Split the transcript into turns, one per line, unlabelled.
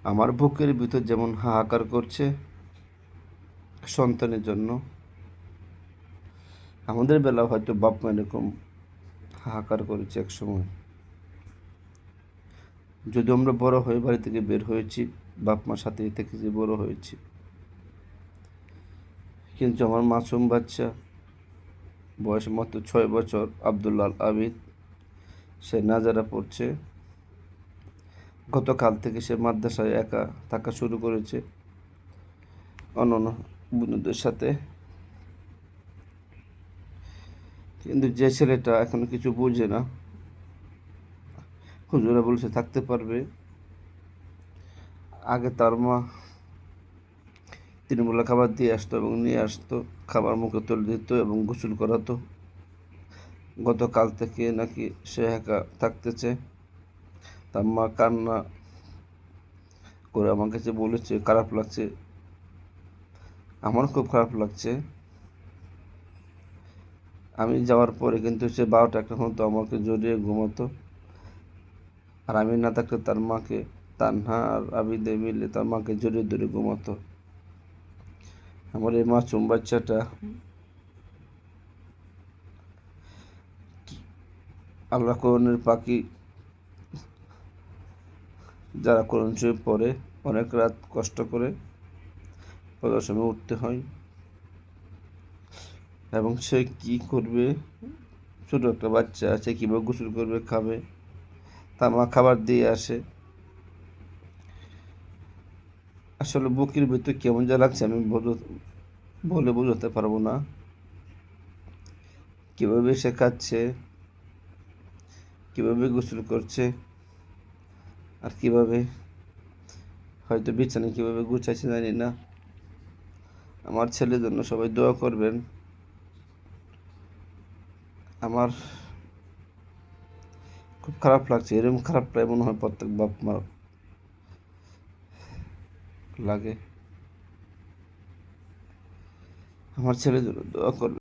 আমার বুকের ভিতর যেমন হাহাকার করছে সন্তানের জন্য, আমাদের বেলা হয়তো বাপ মা এরকম হাহাকার করেছে এক সময়। যদি আমরা বড় হয়ে বাড়ি থেকে বের হয়েছি, বাপ মার সাথেই থেকেছি, বড় হয়েছি, কিন্তু আমার মাসুম বাচ্চা বয়স মাত্র 6 বছর, আব্দুল্লাহ আল আবিদ, সে নাজারা পড়ছে। গতকাল থেকে সে মাদ্রাসায় একা থাকা শুরু করেছে অন্যান্য বন্ধুদের সাথে। কিন্তু যে ছেলেটা এখনো কিছু বুঝে না, হুজুরা বলছে থাকতে পারবে। আগে তার মা তিনবেলা খাবার দিয়ে আসতো এবং নিয়ে আসতো, খাবার মুখে তুলে দিত এবং গোসল করাতো। গতকাল থেকে নাকি সে একা থাকতেছে। তার মা কান্না করে আমার কাছে বলেছে খারাপ লাগছে। আমার খুব খারাপ লাগছে। আমি যাওয়ার পরে কিন্তু সে 12টা একটা মতো আমাকে জড়িয়ে ঘুমাতো, আর আমি না থাকলে তার মাকে, তানহা আর আবিদে মিলে তার মাকে জড়িয়ে ধরে ঘুমাতো। আমার এই মাসুম বাচ্চাটা আল্লাহ কোরআনের পাখি, যারা কোরআন শরীফ পড়ে অনেক রাত কষ্ট করে পড়ার সময় উঠতে হয়, এবং সে কি করবে, ছোটো একটা বাচ্চা, সে কীভাবে গোসল করবে, খাবে, তার মা খাবার দিয়ে আসে। আসলে বুকের ভিতরে কেমন যা লাগছে আমি বলে বোঝাতে পারবো না। কীভাবে সে খাচ্ছে, কীভাবে গোসল করছে, আর কীভাবে হয়তো বিছানা কীভাবে গুছাইছে জানি না। আমার ছেলের জন্য সবাই দোয়া করবেন। আমার খুব খারাপ লাগছে, এরকম খারাপটাই মনে হয় প্রত্যেক বাপ মার লাগে। আমার ছেলের জন্য দোয়া করবেন।